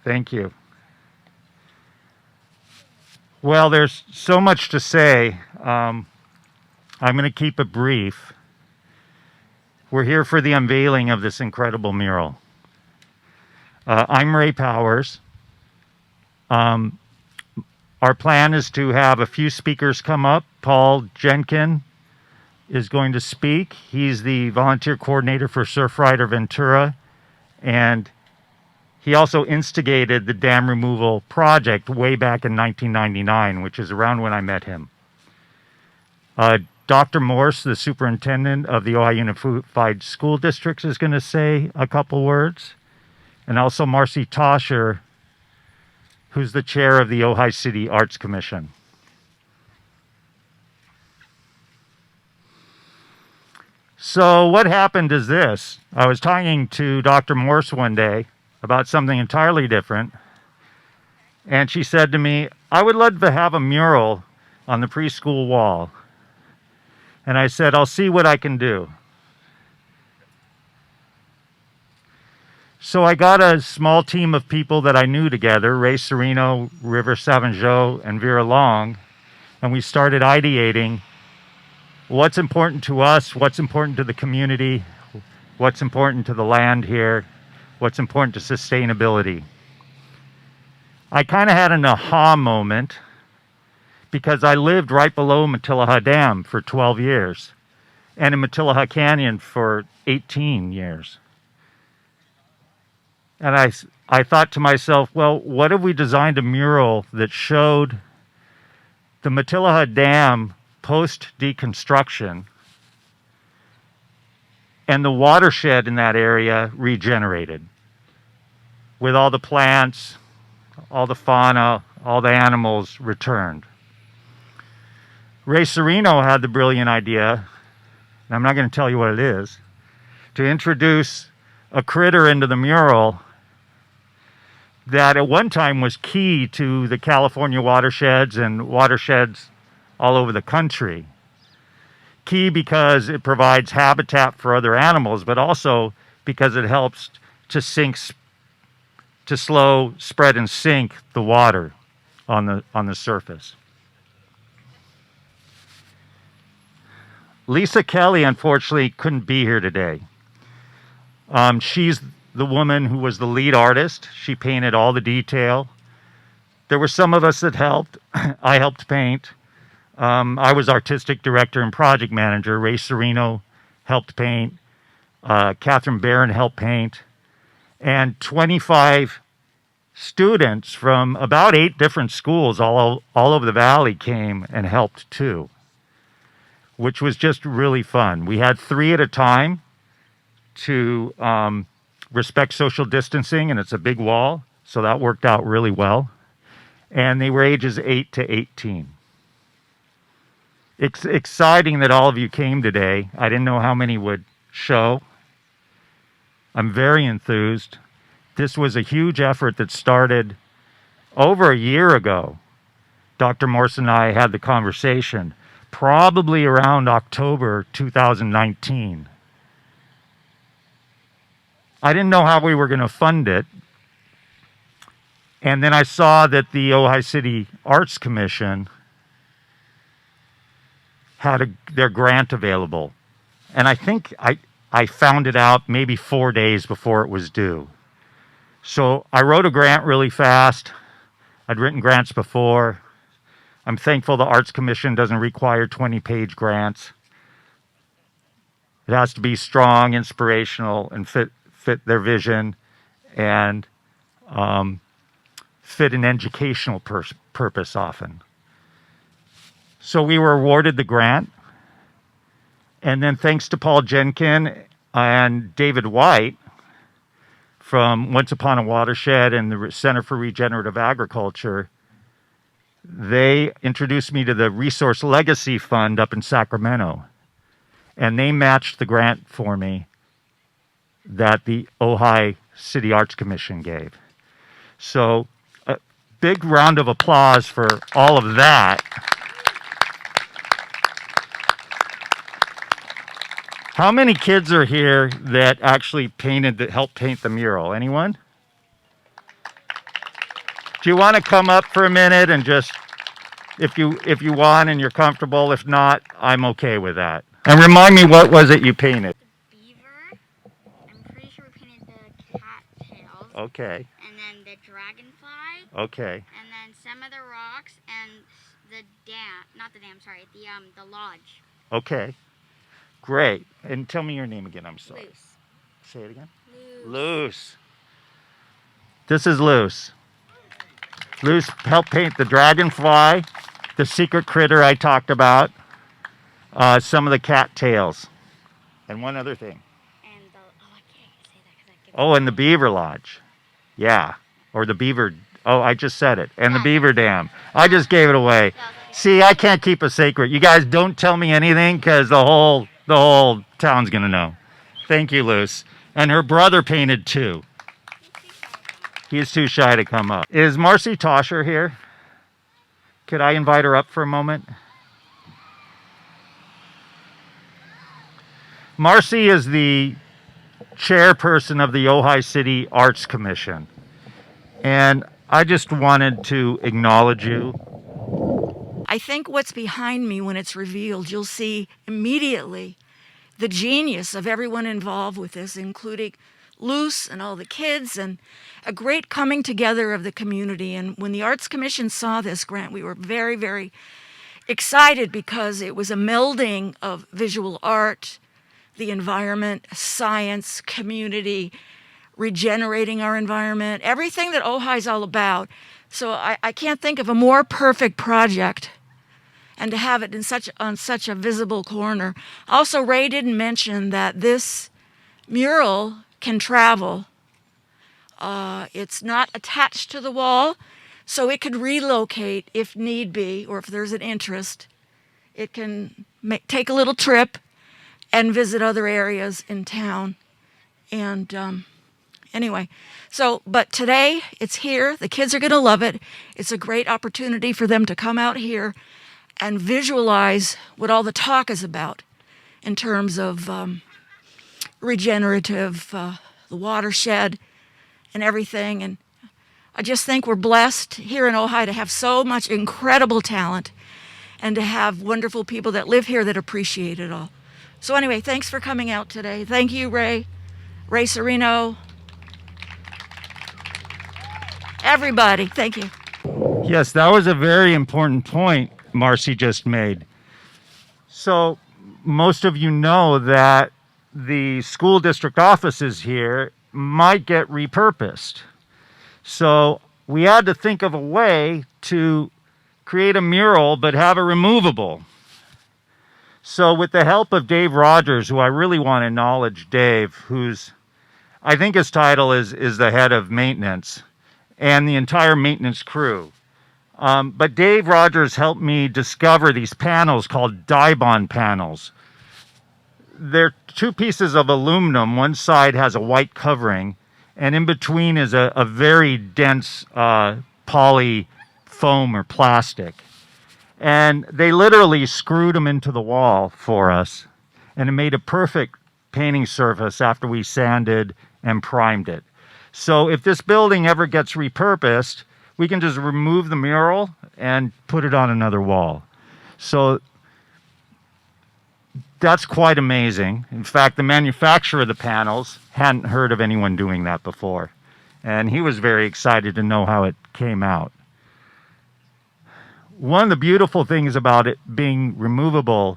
Thank you. Well, there's so much to say. I'm going to keep it brief. We're here for the unveiling of this incredible mural. I'm Ray Powers. Our plan is to have a few speakers come up. Paul Jenkin is going to speak. He's the volunteer coordinator for Surfrider Ventura, and he also instigated the dam removal project way back in 1999, which is around when I met him. Dr. Morse, the superintendent of the Ojai Unified School District, is going to say a couple words. And also Marcy Toscher, who's the chair of the Ojai City Arts Commission. So what happened is this. I was talking to Dr. Morse one day about something entirely different. And she said to me, I would love to have a mural on the preschool wall. And I said, I'll see what I can do. So I got a small team of people that I knew together, Ray Cirino, River Savangeau, and Vera Long, and we started ideating what's important to us, what's important to the community, what's important to the land here, what's important to sustainability. I kind of had an aha moment because I lived right below Matilija Dam for 12 years and in Matilija Canyon for 18 years. And I thought to myself, well, what if we designed a mural that showed the Matilija Dam post-deconstruction and the watershed in that area regenerated with all the plants, all the fauna, all the animals returned. Ray Cirino had the brilliant idea, and I'm not going to tell you what it is, to introduce a critter into the mural that at one time was key to the California watersheds and watersheds all over the country. Key because it provides habitat for other animals, but also because it helps to slow, spread, and sink the water on the surface. Lisa Kelly, unfortunately, couldn't be here today. She's the woman who was the lead artist. She painted all the detail. There were some of us that helped. I helped paint. I was artistic director and project manager. Ray Cirino helped paint. Catherine Barron helped paint. And 25 students from about 8 different schools all over the valley came and helped too, which was just really fun. We had 3 at a time to respect social distancing, and it's a big wall, so that worked out really well. And they were ages 8 to 18. It's exciting that all of you came today. I didn't know how many would show. I'm very enthused. This was a huge effort that started over a year ago. Dr. Morse and I had the conversation, probably around October 2019. I didn't know how we were going to fund it. And then I saw that the Ojai City Arts Commission had their grant available. And I think I found it out maybe 4 days before it was due. So I wrote a grant really fast. I'd written grants before. I'm thankful the Arts Commission doesn't require 20-page grants. It has to be strong, inspirational, and fit their vision, and fit an educational purpose often. So we were awarded the grant, and then thanks to Paul Jenkin and David White from Once Upon a Watershed and the Center for Regenerative Agriculture, they introduced me to the Resource Legacy Fund up in Sacramento, and they matched the grant for me that the Ojai City Arts Commission gave. So a big round of applause for all of that. How many kids are here that actually helped paint the mural? Anyone? Do you want to come up for a minute and just, if you want and you're comfortable, if not, I'm okay with that. And remind me, what was it you painted? The beaver. I'm pretty sure we painted the cat tails. Okay. And then the dragonfly. Okay. And then some of the rocks and the dam, not the dam, sorry, the lodge. Okay. Great. And tell me your name again, I'm sorry. Loose. Say it again. Loose. This is Loose. Loose helped paint the dragonfly, the secret critter I talked about, some of the cat tails, and one other thing. And I can't say that because I get. Oh, and the beaver lodge. Yeah. Or the beaver. Oh, I just said it. And the beaver dam. I just gave it away. See, I can't keep a secret. You guys don't tell me anything because the whole town's going to know. Thank you, Luce. And her brother painted too. He's too shy to come up. Is Marcy Toscher here? Could I invite her up for a moment? Marcy is the chairperson of the Ojai City Arts Commission. And I just wanted to acknowledge you. I think what's behind me when it's revealed, you'll see immediately the genius of everyone involved with this, including Luce and all the kids, and a great coming together of the community. And when the Arts Commission saw this grant, we were very, very excited because it was a melding of visual art, the environment, science, community, regenerating our environment, everything that Ojai's all about. So I can't think of a more perfect project, and to have it on such a visible corner. Also, Ray didn't mention that this mural can travel. It's not attached to the wall, so it could relocate if need be, or if there's an interest. It can take a little trip and visit other areas in town. And anyway, but today it's here. The kids are going to love it. It's a great opportunity for them to come out here and visualize what all the talk is about in terms of regenerative, the watershed and everything. And I just think we're blessed here in Ojai to have so much incredible talent and to have wonderful people that live here that appreciate it all. So anyway, thanks for coming out today. Thank you, Ray Cirino, everybody. Thank you. Yes, that was a very important point Marcy just made. So most of you know that the school district offices here might get repurposed. So we had to think of a way to create a mural but have it removable. So with the help of Dave Rogers, who I really want to acknowledge, Dave, who's, I think his title is the head of maintenance, and the entire maintenance crew. But Dave Rogers helped me discover these panels called die-bond panels. They're two pieces of aluminum. One side has a white covering, and in between is a very dense poly foam or plastic. And they literally screwed them into the wall for us, and it made a perfect painting surface after we sanded and primed it. So if this building ever gets repurposed, we can just remove the mural and put it on another wall. So that's quite amazing. In fact, the manufacturer of the panels hadn't heard of anyone doing that before, and he was very excited to know how it came out. One of the beautiful things about it being removable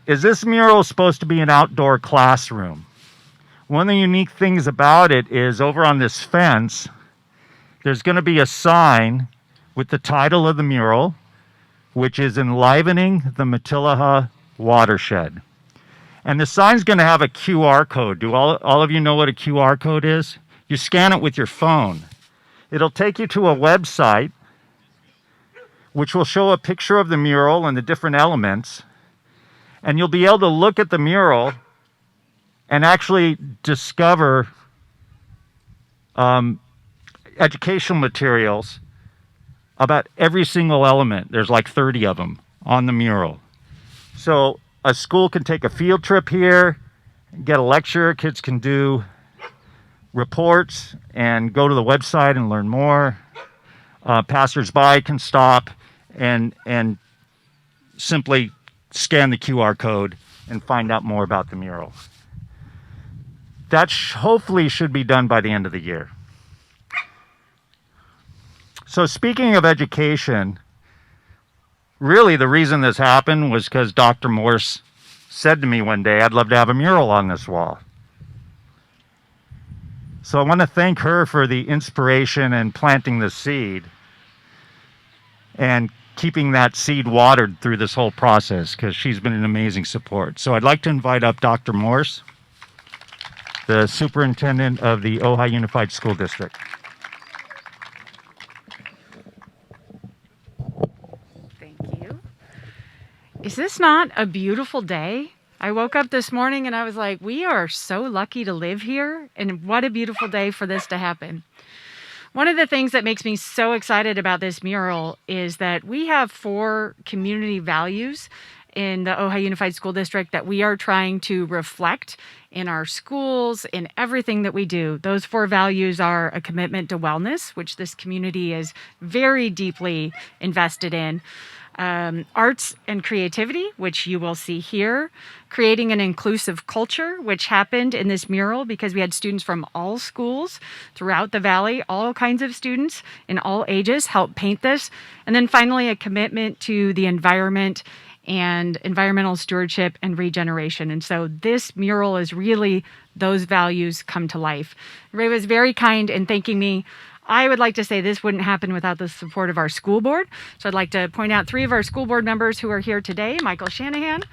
is this mural is supposed to be an outdoor classroom. One of the unique things about it is over on this fence, there's going to be a sign with the title of the mural, which is Enlivening the Matilija Watershed. And the sign's going to have a QR code. Do all of you know what a QR code is? You scan it with your phone. It'll take you to a website which will show a picture of the mural and the different elements. And you'll be able to look at the mural and actually discover educational materials about every single element. There's like 30 of them on the mural. So a school can take a field trip here, get a lecture, kids can do reports and go to the website and learn more. Passersby can stop and simply scan the QR code and find out more about the mural. That hopefully should be done by the end of the year. So speaking of education, really the reason this happened was because Dr. Morse said to me one day, I'd love to have a mural on this wall. So I want to thank her for the inspiration and planting the seed and keeping that seed watered through this whole process, because she's been an amazing support. So I'd like to invite up Dr. Morse, the Superintendent of the Ojai Unified School District. Thank you. Is this not a beautiful day? I woke up this morning and I was like, we are so lucky to live here, and what a beautiful day for this to happen. One of the things that makes me so excited about this mural is that we have 4 community values in the Ojai Unified School District that we are trying to reflect in our schools, in everything that we do. Those 4 values are a commitment to wellness, which this community is very deeply invested in. Arts and creativity, which you will see here, creating an inclusive culture, which happened in this mural because we had students from all schools throughout the valley, all kinds of students in all ages help paint this. And then finally, a commitment to the environment and environmental stewardship and regeneration. And so this mural is really those values come to life. Ray was very kind in thanking me. I would like to say this wouldn't happen without the support of our school board. So I'd like to point out 3 of our school board members who are here today: Michael Shanahan,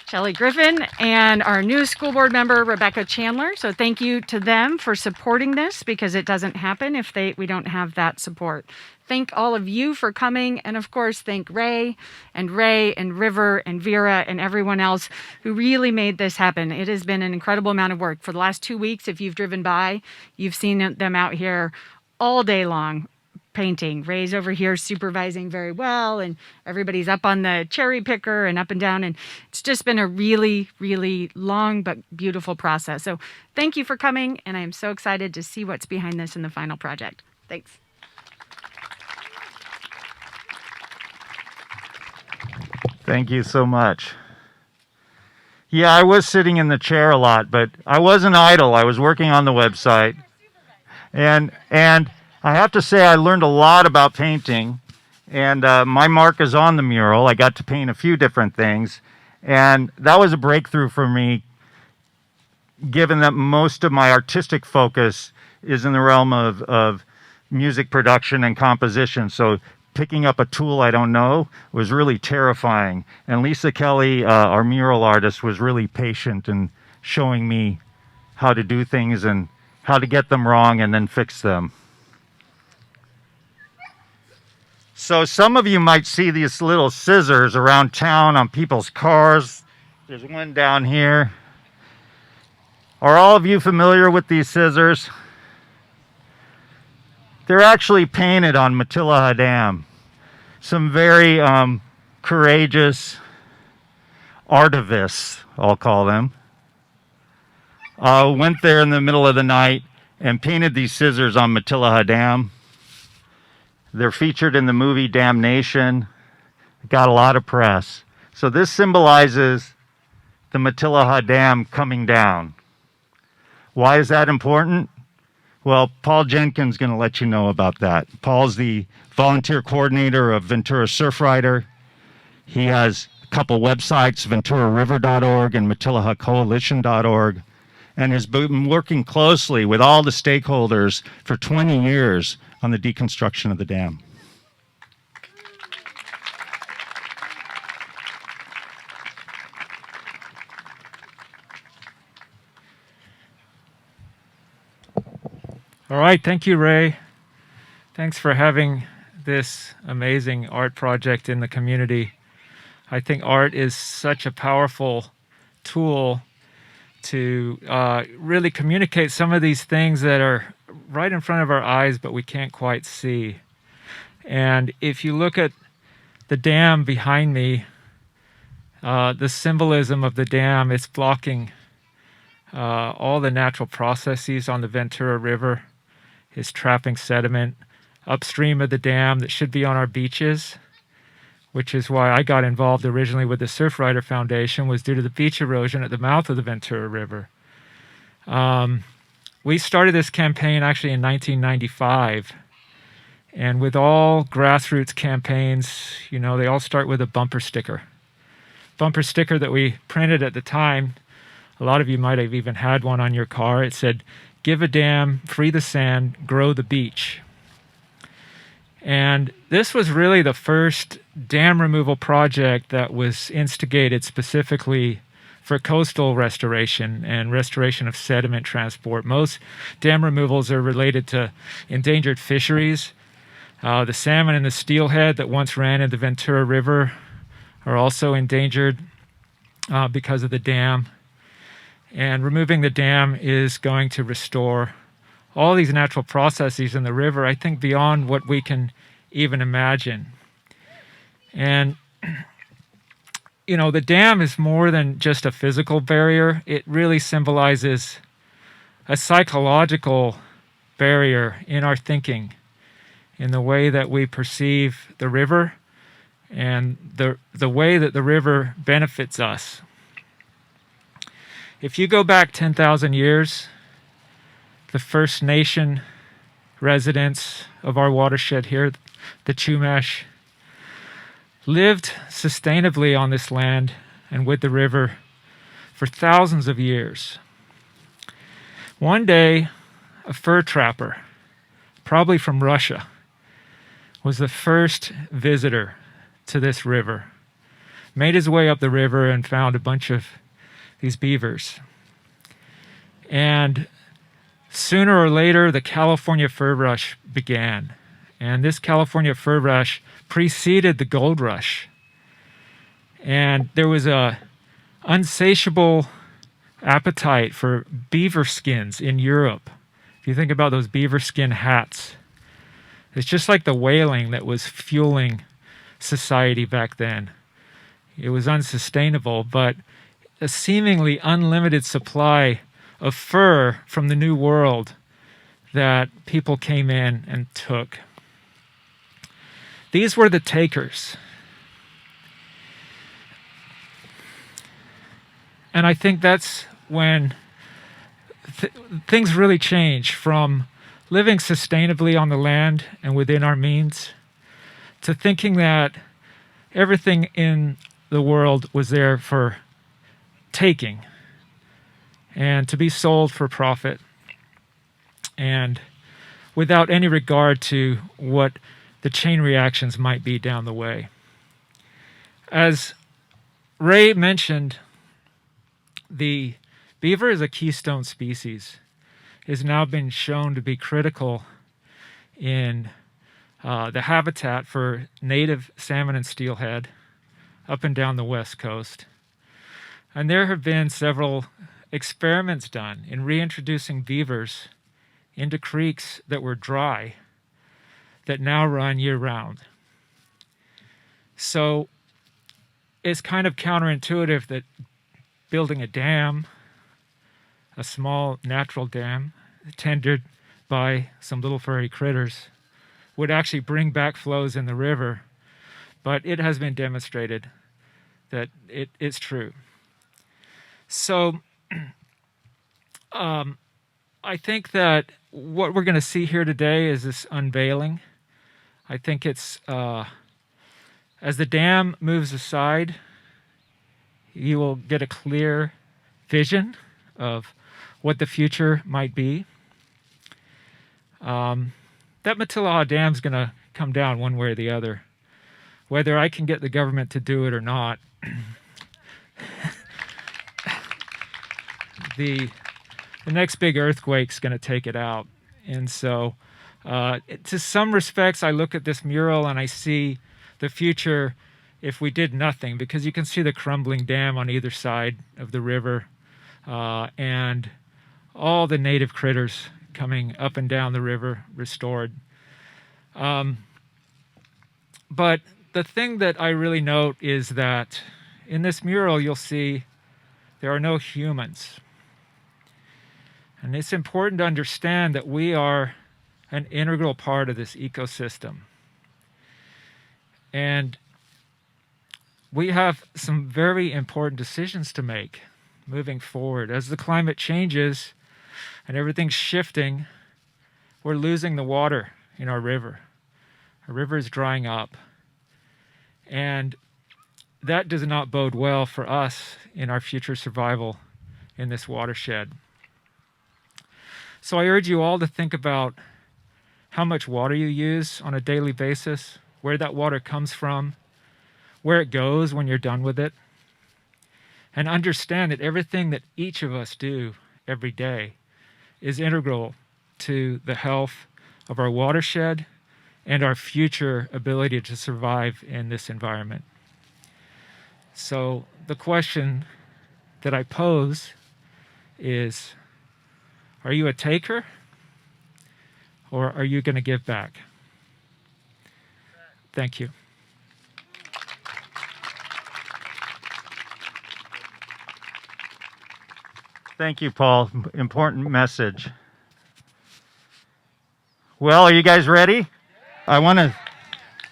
Shelley Griffin, and our new school board member, Rebecca Chandler. So thank you to them for supporting this, because it doesn't happen if we don't have that support. Thank all of you for coming, and of course, thank Ray and River and Vera and everyone else who really made this happen. It has been an incredible amount of work. For the last 2 weeks, if you've driven by, you've seen them out here all day long painting. Ray's over here supervising very well, and everybody's up on the cherry picker and up and down, and it's just been a really, really long but beautiful process. So thank you for coming, and I am so excited to see what's behind this in the final project. Thanks. Thank you so much. Yeah, I was sitting in the chair a lot, but I wasn't idle. I was working on the website. And I have to say I learned a lot about painting, and my mark is on the mural. I got to paint a few different things, and that was a breakthrough for me, given that most of my artistic focus is in the realm of music production and composition. So picking up a tool I don't know was really terrifying. And Lisa Kelly, our mural artist, was really patient in showing me how to do things and how to get them wrong and then fix them. So some of you might see these little scissors around town on people's cars. There's one down here. Are all of you familiar with these scissors? They're actually painted on Matilija Dam. Some very courageous artivists, I'll call them, went there in the middle of the night and painted these scissors on Matilija Dam. They're featured in the movie Damnation. Got a lot of press. So this symbolizes the Matilija Dam coming down. Why is that important? Well, Paul Jenkin's going to let you know about that. Paul's the volunteer coordinator of Ventura Surfrider. He has a couple websites, venturariver.org and matilijacoalition.org, and has been working closely with all the stakeholders for 20 years on the deconstruction of the dam. All right, thank you, Ray. Thanks for having this amazing art project in the community. I think art is such a powerful tool to really communicate some of these things that are right in front of our eyes, but we can't quite see. And if you look at the dam behind me, the symbolism of the dam, it's blocking all the natural processes on the Ventura River. Is trapping sediment. upstream of the dam that should be on our beaches, which is why I got involved originally with the Surfrider Foundation, was due to the beach erosion at the mouth of the Ventura River. We started this campaign actually in 1995. And with all grassroots campaigns, you know, they all start with a bumper sticker. Bumper sticker that we printed at the time. A lot of you might have even had one on your car. It said, "Give a dam, free the sand, grow the beach." And this was really the first dam removal project that was instigated specifically for coastal restoration and restoration of sediment transport. Most dam removals are related to endangered fisheries. The salmon and the steelhead that once ran in the Ventura River are also endangered because of the dam. And removing the dam is going to restore all these natural processes in the river, I think, beyond what we can even imagine. And, you know, the dam is more than just a physical barrier. It really symbolizes a psychological barrier in our thinking, in the way that we perceive the river and the way that the river benefits us. If you go back 10,000 years, the First Nation residents of our watershed here, the Chumash, lived sustainably on this land and with the river for thousands of years. One day, a fur trapper, probably from Russia, was the first visitor to this river, made his way up the river and found a bunch of these beavers. And sooner or later, the California fur rush began. And this California fur rush preceded the gold rush. And there was a insatiable appetite for beaver skins in Europe. If you think about those beaver skin hats, it's just like the whaling that was fueling society back then. It was unsustainable, but a seemingly unlimited supply of fur from the New World that people came in and took. These were the takers. And I think that's when things really change from living sustainably on the land and within our means to thinking that everything in the world was there for taking and to be sold for profit and without any regard to what the chain reactions might be down the way. As Ray mentioned, the beaver is a keystone species. It has now been shown to be critical in the habitat for native salmon and steelhead up and down the West Coast. And there have been several experiments done in reintroducing beavers into creeks that were dry that now run year-round. So it's kind of counterintuitive that building a dam, a small natural dam tended by some little furry critters, would actually bring back flows in the river. But it has been demonstrated that it is true. So I think that what we're going to see here today is this unveiling. I think it's as the dam moves aside, you will get a clear vision of what the future might be. That Matilija Dam is going to come down one way or the other. Whether I can get the government to do it or not, the next big earthquake's going to take it out. And so, to some respects, I look at this mural and I see the future if we did nothing, because you can see the crumbling dam on either side of the river and all the native critters coming up and down the river restored. But the thing that I really note is that in this mural you'll see there are no humans. And it's important to understand that we are an integral part of this ecosystem. And we have some very important decisions to make moving forward. As the climate changes and everything's shifting, we're losing the water in our river. Our river is drying up. And that does not bode well for us in our future survival in this watershed. So I urge you all to think about how much water you use on a daily basis, where that water comes from, where it goes when you're done with it, and understand that everything that each of us do every day is integral to the health of our watershed and our future ability to survive in this environment. So the question that I pose is, are you a taker or are you going to give back? Thank you. Thank you, Paul. Important message. Well, are you guys ready? I want to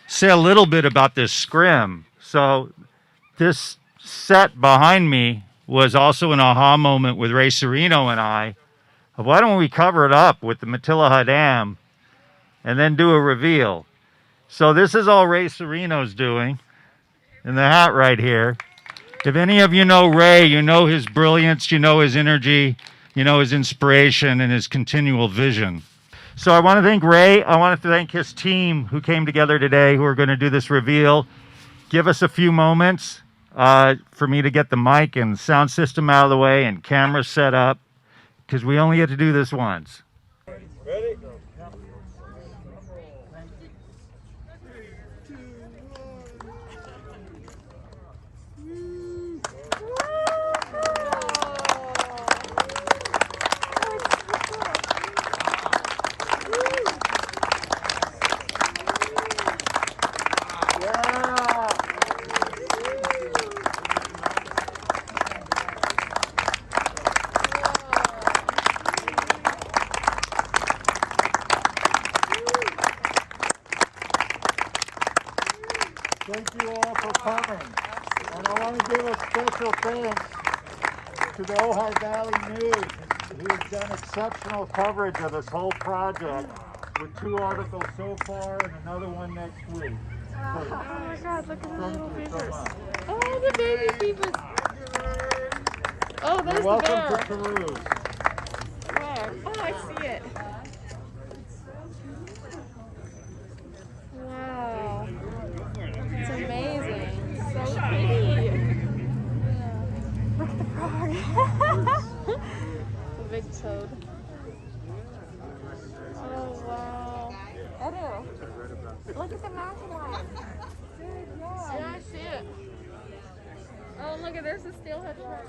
say a little bit about this scrim. So this set behind me was also an aha moment with Ray Cirino and I of why don't we cover it up with the Matilija Dam and then do a reveal. So this is all Ray Cirino's doing in the hat right here. If any of you know Ray, you know his brilliance, you know his energy, you know his inspiration and his continual vision. So I want to thank Ray. I want to thank his team who came together today who are going to do this reveal. Give us a few moments for me to get the mic and sound system out of the way and camera set up, because we only get to do this once. Ready? Thank you all for coming. And I want to give a special thanks to the Ojai Valley News, who has done exceptional coverage of this whole project with 2 articles so far and another one next week. Oh my God, look at the little Thank you so beavers. much. Oh, the baby beavers. Oh, there's You're welcome the bear. to peruse. Where? Oh, I see it. Wow. It's amazing. So pretty. Yeah. Look at the frog. The big toad. Oh, wow. Edu, look at the mountain lion. Good, yeah. Yeah, I see it. Oh, look at, there's the steelhead shark.